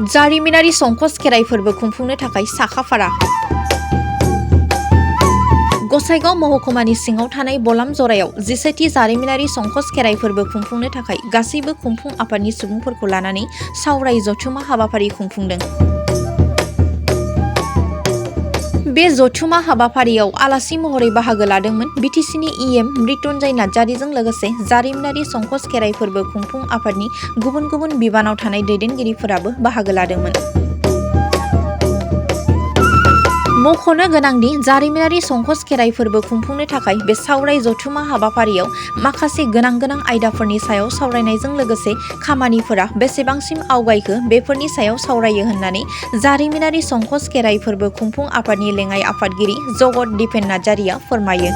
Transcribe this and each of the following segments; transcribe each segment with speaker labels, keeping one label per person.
Speaker 1: जारिमिनारि संकस खेराइ फोरबो खुंफुंनो थाखाय साखाफारा। गसाइगाव महकुमानि सिङाव थानाय बलाम जरायाव 17थि जारिमिनारि संकस खेराइ फोरबो खुंफुंनो थाखाय गासैबो खुंफुं आफादनि सुबुंफोरखौ लानानै सावराय जथुमा हाबाफारि खुंफुंदों। बे जथुमा हाबाफारियाव आलासि महरै बाहागो लादोंमोन बिटिसिनि इएम मृत्युंजय नार्जारीजों लोगोसे जारिमिनारि संकस खेराइ फोरबो खुंफुं आफादनि गुबुन गुबुन बिबानाव थानाय दैदेनगिरिफोराबो बाहागो लादोंमोन। मख'नो गोनांदि जारिमिनारि संकस खेराइ फोरबो खुंफुंनो थाखाय बे सावराय जथुमा हाबाफारियाव माखासे गोनां आयदाफोरनि सायाव सावरायनायजों लोगोसे खामानिफोरा बेसेबांसिम आवगायखो बेफोरनि सायाव सावरायो होननानै जारिमिनारि संकस खेराइ फोरबो खुंफुं आफादनि लेङाइ आफादगिरि जगत दिपेन नार्जारीया फोरमायो।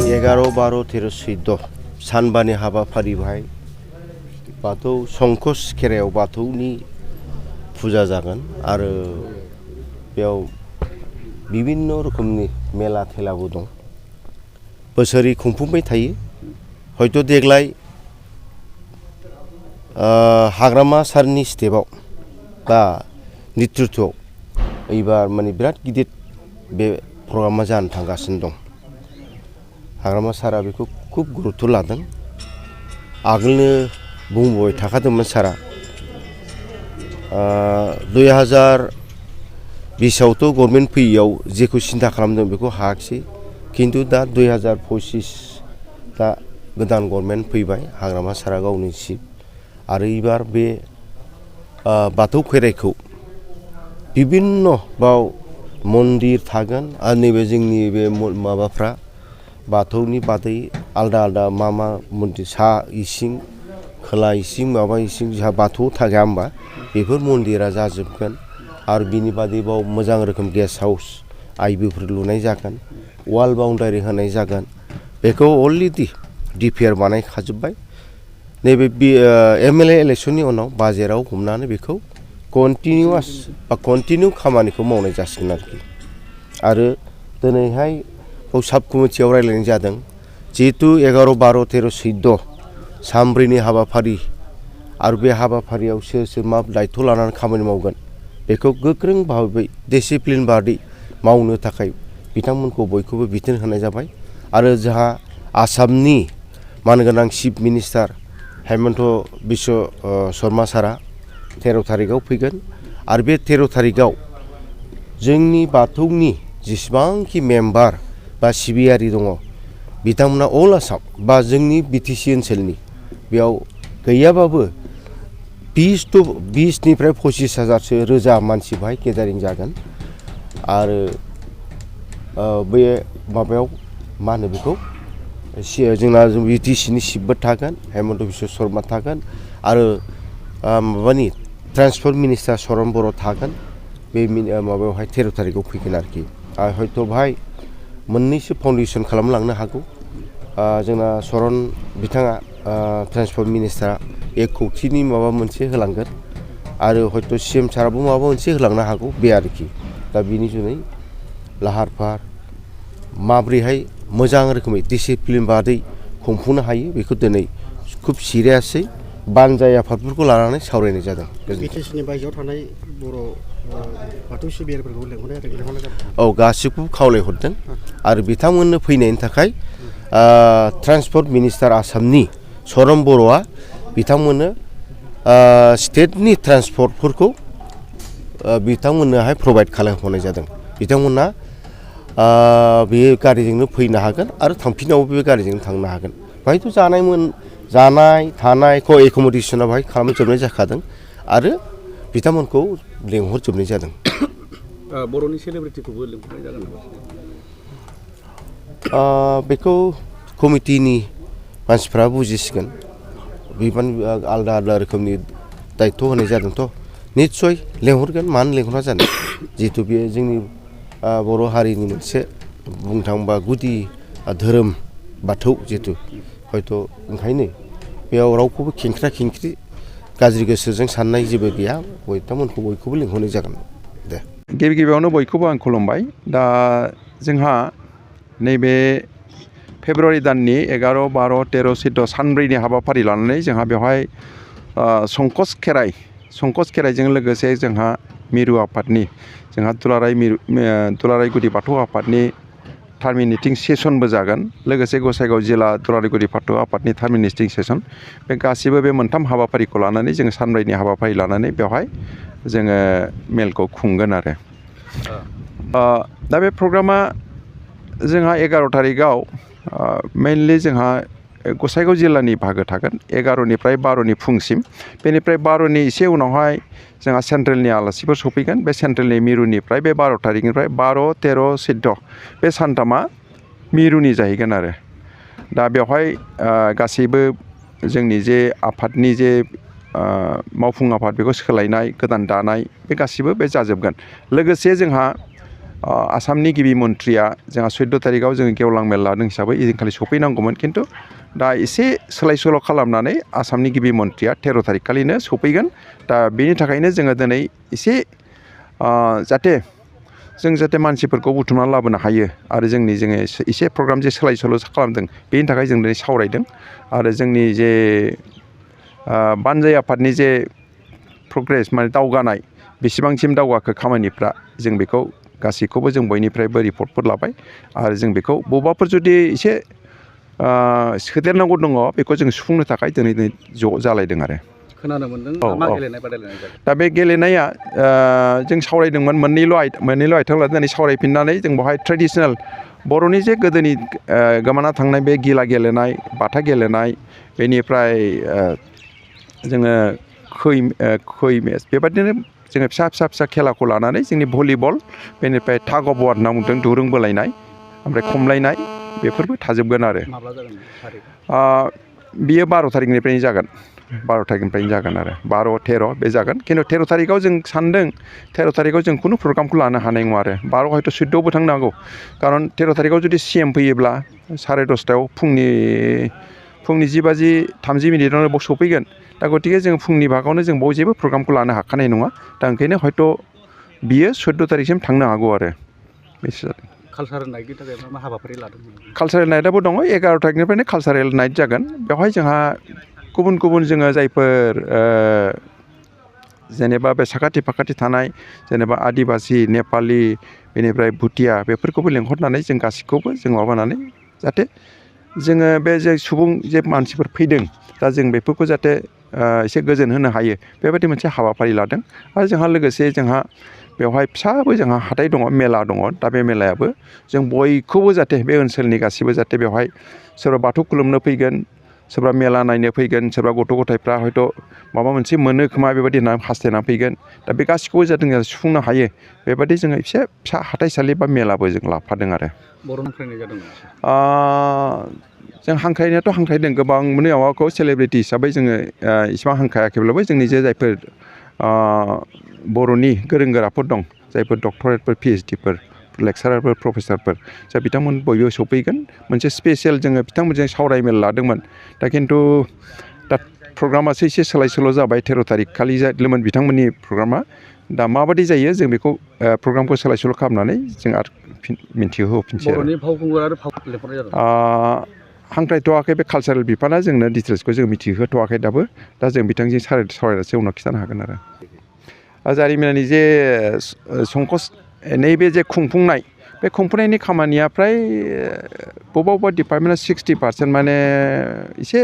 Speaker 2: 11, 12, 13, 14 सानबानि हाबाफारि बाहाय बाथौ संकस खेराइयाव बाथौनि फुजा जागोन आरो बेयाव बिभिन्न रोखोमनि मेला थेलाबो दं। बोसोरै खुंफुंबाय थायो। हयथ' देग्लाय हाग्रामा सारनि स्टेपआव बा नेतृत्वआव एबार माने बिराद गिदिर बे प्रग्रामा जानो थांगासिनो दं। हाग्रामा सारा बेखौ खुब गुरुत्थ लादों। आगोलनो बुंबाय थाखादोंमोन सारा 2020आवथ' गभर्नमेन्ट फैयैयाव जेखौ सिन्था खालामदों बेखौ हायाखिसै, खिन्थु दा 2025 दा गोदान गभर्नमेन्ट फैबाय, हाग्रामा सारा गावनि चिफ आरो एबार बे बाथौ खेराइखौ बिभिन्न बाव मन्दिर थागोन आरो नैबे जोंनि बे माबाफ्रा बाथौनि बादै आलदा मा मन्दिर सा इसिं खोला इसिं माबा इसिं जोंहा बाथौआव थाया होमबा बेफोर मन्दिरा जाजोबगोन आरो बिनि बादैबाव मोजां रोखोम गेस्ट हाउस आइबिफोर लुनाय जागोन, वाल बाउन्डारि होनाय जागोन। बेखौ अलरेडि डिपिआर बानायखाजोब्बाय। नैबे एमएलए इलेक्सननि उनाव बाजेटआव हमनानै बेखौ कन्टिनिउ खामानिखौ मावनाय जासिगोन आरोखि। आरो दिनैहाय साब कमिटियाव रायज्लायनाय जादों जिहेतु 11, 12, 13, 14 सानब्रैनि हाबाफारि आरो बे हाबाफारियाव सोर मा दायथ' लानानै खामानि मावगोन बेखौ गोख्रों भाबै डिसिप्लिन बादै मावनो थाखाय बिथांमोनखौ बयखौबो बिथोन होनाय जाबाय। आरो जोंहा आसामनि मानगोनां चिफ मिनिस्टार हेमन्त बिश्व शर्मा सारा 13 थारिखआव फैगोन आरो बे 13 थारिखआव जोंनि बाथौनि जेसेबांखि मेम्बार बा सिबियारि दङ बिथांमोना अल आसाम बा जोंनि बिटिसि ओनसोलनि बेयाव गैयाबाबो 20निफ्राय 25,000सो रोजा मानसि बाहाय गेदारिं जागोन। आरो बे माबायाव मा होनो बेखौ जोंना बिटिसिनि चिफबो थागोन, हेमन्त बिश्व शर्मा थागोन आरो माबानि ट्रान्सपर्ट मिनिस्टार चरण बर' थागोन। बे माबायावहाय 13 थारिखआव फैगोन आरोखि। हयथ' बाहाय मोननैसो फाउन्डेसन खालामलांनो हागौ। जोंना चरण बिथाङा ट्रान्सपर्ट मिनिस्टारा 1 कौटिनि माबा मोनसे होलांगोन आरो हयथ' CM साराबो माबा मोनसे होलांनो हागौ बे आरोखि। दा बिनि जुनै लाहार फाहार माब्रैहाय मोजां रोखोमै डिसिप्लिन बादै खुंफुंनो हायो बेखौ दिनै खुब सिरियासै बानजाय आफादफोरखौ लानानै सावरायनाय जादों।
Speaker 3: बिटिसिनि बायजोआव थानाय बर' बाथौ सिबियारिफोरखौ लेंहरनाय जादों।
Speaker 2: औ गासिखौबो खावलायहरदों आरो बिथांमोननो फैनायनि थाखाय ट्रान्सपर्ट मिनिस्टार आसामनि चरण बर'आ बिथांमोननो स्टेटनि ट्रान्सपर्टफोरखौ बिथांमोननोहाय प्रभाइड खालामहरनाय जादों। बिथांमोना बे गारिजोंनो फैनो हागोन आरो थांफिनावबो बे गारिजोंनो थांनो हागोन। बाहायथ' जानाय थानाय एकमडेसना बाहाय खालामजोबनाय जाखादों आरो बिथांमोनखौ लेंहरजोबनाय जादों।
Speaker 4: बर'नि सेलिब्रिटिखौबो लेंहरनाय जागोन नामा?
Speaker 2: बेखौ कमिटिनि मानसिफ्रा बुजिसिगोन। बिबान आलदा रोखोमनि दायथ' होनाय जादोंथ' निस्सय लेंहरगोन, मानो लेंहरा जानो। जिहेतु बेयो जोंनि बर' हारिनि मोनसे बुंनो थाङोबा गुदि धोरोम बाथौ जिहेतु हयथ' ओंखायनो बेयाव रावखौबो खेंख्रा खेंख्रि गाज्रि गोसोजों साननाय जेबो गैया। बिथांमोनखौ बयखौबो लेंहरनाय जागोन। दे
Speaker 5: गिबियावनो बयखौबो आं खुलुमबाय। दा जोंहा नैबे फेब्रुवारि दाननि 11, 12, 13, 14 सानब्रैनि हाबाफारि लानानै जोंहा बेवहाय संकस खेराइजों लोगोसे जोंहा मिरु आफादनि जोंहा दुलाराय गुदि बाथौ आफादनि टार्मिनेटिं सेसनबो जागोन लोगोसे गसाइगाव जिल्ला दुलाराय गुदि बाथौ आफादनि टार्मिनेटिं सेसन बे गासिबो बे मोनथाम हाबाफारिखौ लानानै जोङो सानब्रैनि हाबाफारि लानानै बेवहाय जोङो मेलखौ खुंगोन आरो दा बे प्रग्रामा जोंहा 11 थारिखआव मेनलि जोंहा गसाइगाव जिल्लानि बाहागो थागोन 11निफ्राय 12नि फुंसिम बेनिफ्राय 12नि एसे उनावहाय जोंहा सेन्ट्रेलनि आलासिफोर सफैगोन बे सेन्ट्रेलनि मिरुनिफ्राय बे 12 थारिखनिफ्राय 12, 13, 14 बे सानथामा मिरुनि जाहैगोन आरो दा बेवहाय गासैबो जोंनि जे आफादनि जे मावफुं आफाद बेखौ सोलायनाय गोदान दानाय बे गासिबो बे जाजोबगोन लोगोसे जोंहा आसामनि गिबि मन्थ्रिया जोंहा 14 थारिखआव जोङो गेवलां मेल लादों हिसाबै इदिनखालि सफैनांगौमोन खिन्थु दा एसे सोलाय सोल' खालामनानै आसामनि गिबि मन्थ्रिया 13 थारिख खालिनो सफैगोन दा बेनि थाखायनो जोङो दिनै एसे जाहाथे मानसिफोरखौ बुथुमनानै लाबोनो हायो आरो जोङो एसे प्रग्राम जे सोलाय सोल' खालामदों बेनि थाखाय जों दिनै सावरायदों आरो जोंनि जे बानजाय आफादनि जे प्रग्रेस माने दावगानाय बेसेबांसिम दावगाखो खामानिफ्रा जों बेखौ गासैखौबो जों बयनिफ्रायबो रिपर्टफोर लाबाय आरो जों बेखौ बबेबाफोर जुदि एसे सोदेरनांगौ दङ बेखौ जों सुफुंनो थाखाय दिनै ज' जालायदों आरो
Speaker 4: खोनानो मोनदों मा गेलेनाय बादायलायनाय जागोन
Speaker 5: दा बे गेलेनाया जों सावरायदोंमोन मोननैल' आयथायाव लानानै सावरायफिननानै जों बेवहाय ट्रेडिसनेल बर'नि जे गोदोनि गोमाना थांनाय बे गिला गेलेनाय बाथा गेलेनाय बेनिफ्राय जोङो खै मेच बेबादिनो जोङो फिसा खेलाखौ लानानै जोंनि भलिबल बेनिफ्राय टाग अफ वार होनना बुंदों दुरुं बोलायनाय ओमफ्राय खमलायनाय बेफोरबो थाजोबगोन आरो
Speaker 4: माब्ला जागोन थारिख
Speaker 5: बियो 12 थारिखनिफ्रायनो जागोन 12 थारिखनिफ्रायनो जागोन आरो 12, 13 बे जागोन खिन्थु 13 थारिखआव जों सानदों 13 थारिखआव जों खुनु प्रग्रामखौ लानो हानाय नङा आरो 12 हयथ' 14आवबो थांनो हागौ खारन 13 थारिखआव जुदि CM फैयोब्ला 10:30 फुंनि 10:30 बाव सफैगोन दा गतिके जों फुंनि भागावनो जों बाव जेबो प्रग्रामखौ लानो हाखानाय नङा दा ओंखायनो हयथ' बियो 14 थारिखसिम थांनो हागौ आरो बेसो जादों
Speaker 4: कालसारेल नाइटनि थाखाय मा हाबाफारि लादों
Speaker 5: कालसारेल नाइटआबो दङ 11 थारिखनिफ्रायनो कालसारेल नाइट जागोन बेवहाय जोंहा गुबुन जोङो जायफोर जेनेबा बे साखाथि फाखाथि थानाय जेनेबा आदिबासि नेपालि बेनिफ्राय भुटिया बेफोरखौबो लेंहरनानै जों गासैखौबो जों माबानानै जाहाथे जोङो बे जे सुबुं जे मानसिफोर फैदों दा जों बेफोरखौ जाहाथे एसे गोजोन होनो हायो बेबायदि मोनसे हाबाफारि लादों आरो जोंहा लोगोसे जोंहा बेवहाय फिसाबो जोंहा हाथाय दङ मेला दङ दा बे मेलायाबो जों बयखौबो जाहाथे बे ओनसोलनि गासैबो जाहाथे बेवहाय सोरबा बाथौ खुलुमनो फैगोन सोरबा मेला नायनो फैगोन सोरबा गथ' गथायफ्रा हयथ' माबा मोनसे मोनो खोमा बेबायदि होनना हास्थायना फैगोन दा बे गासिखौबो जाहाथे सुफुंनो हायो बेबायदि जोङो फिसा हाथाइसालि बा मेलाबो जों लाफादों आरो
Speaker 4: बर' हांख्रायनाय जादों
Speaker 5: जों हांख्रायदों गोबां माबाखौ सेलिब्रिटि हिसाबै जोङो इसिबां हांख्रायाखैब्लाबो जोंनि जायफोर बर'नि गोरों गोराफोर दं जायफोर डक्टरेटफोर PhDफोर लेक्सारारफोर प्रफेसारफोर जा बिथांमोन बयबो सफैगोन मोनसे स्पेसियेल जोङो बिथांमोनजों सावरायमेल लादोंमोन दा खिन्थु दा प्रग्रामासो एसे सोलाय सोल' जाबाय 13 थारिख खालि जादोंमोन बिथांमोननि प्रग्रामा दा माबायदि जायो जों बेखौ प्रग्रामखौ सोलाय सोल' खालामनानै जों आरो मिन्थिहोफिनसै
Speaker 4: बर'नि फावखुंगुर आरो लेंहरनाय जादों
Speaker 5: हांख्रायथ'वाखै बे कालसारेल बिफाना जोंनो डिटेल्सखौ जों मिथिहोथ'वाखै दाबो दा जों बिथांजों सावरायनासो उनाव खिन्थानो हागोन आरो जारिमिनानि जे संकस नैबे जे खुंफुंनाय बे खुंफुंनायनि खामानिया फ्राय बबेबा डिपार्टमेन्टआ 60% माने एसे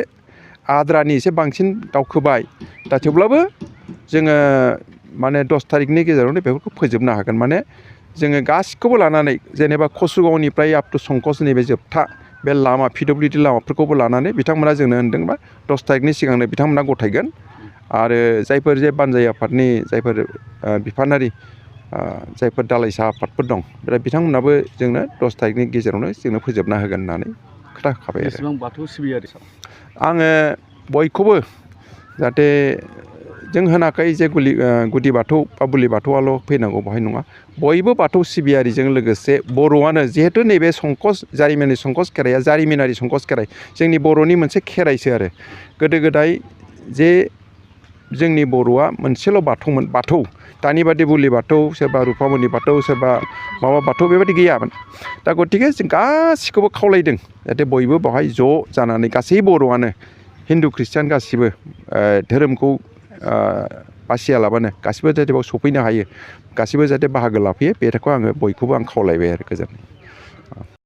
Speaker 5: आद्रानि एसे बांसिन दावखोबाय दा थेवब्लाबो जोङो माने 10 थारिखनि गेजेरावनो बेफोरखौ फोजोबनो हागोन माने जोङो गासिखौबो लानानै जेनेबा कसुगावनिफ्राय आप टु संकस नैबे जोबथा बे लामा PWD लामाफोरखौबो लानानै बिथांमोना जोंनो होनदोंबा 10 थारिखनि सिगांनो बिथांमोना गथायगोन आरो जायफोर जे बानजाय आफादनि जायफोर बिफानारि जायफोर दालाइसा आफादफोर दं बिथांमोनाबो जोंनो 10 थारिखनि गेजेरावनो जोंनो फोजोबना होगोन होननानै खोथा होखाबाय आरो
Speaker 4: बेसेबां बाथौ सिबियारि
Speaker 5: आङो बयखौबो जाहाथे जों होनाखै जे गुदि बाथौ बा बुलि बाथौआल' फैनांगौ बेवहाय नङा बयबो बाथौ सिबियारिजों लोगोसे बर'आनो जिहेथु नैबे जारिमिनारि संकस खेराइया जारिमिनारि संकस खेराइ जोंनि बर'नि मोनसे खेराइसो आरो गोदो गोदाय जे जोंनि बर'आ मोनसेल' बाथौमोन बाथौ दानि बादि बुलि बाथौ सोरबा रुफामनि बाथौ सोरबा माबा बाथौ बेबायदि गैयामोन दा गतिके जों गासिखौबो खावलायदों जाहाथे बयबो बेवहाय ज' जानानै गासै बर'आनो हिन्दु ख्रिस्टियान गासिबो धोरोमखौ बासियालाबानो गासिबो जाहाथे बेयाव सफैनो हायो गासिबो जाहाथे बाहागो लाफैयो बेखौ आङो बयखौबो आं खावलायबाय आरो गोजोन्थों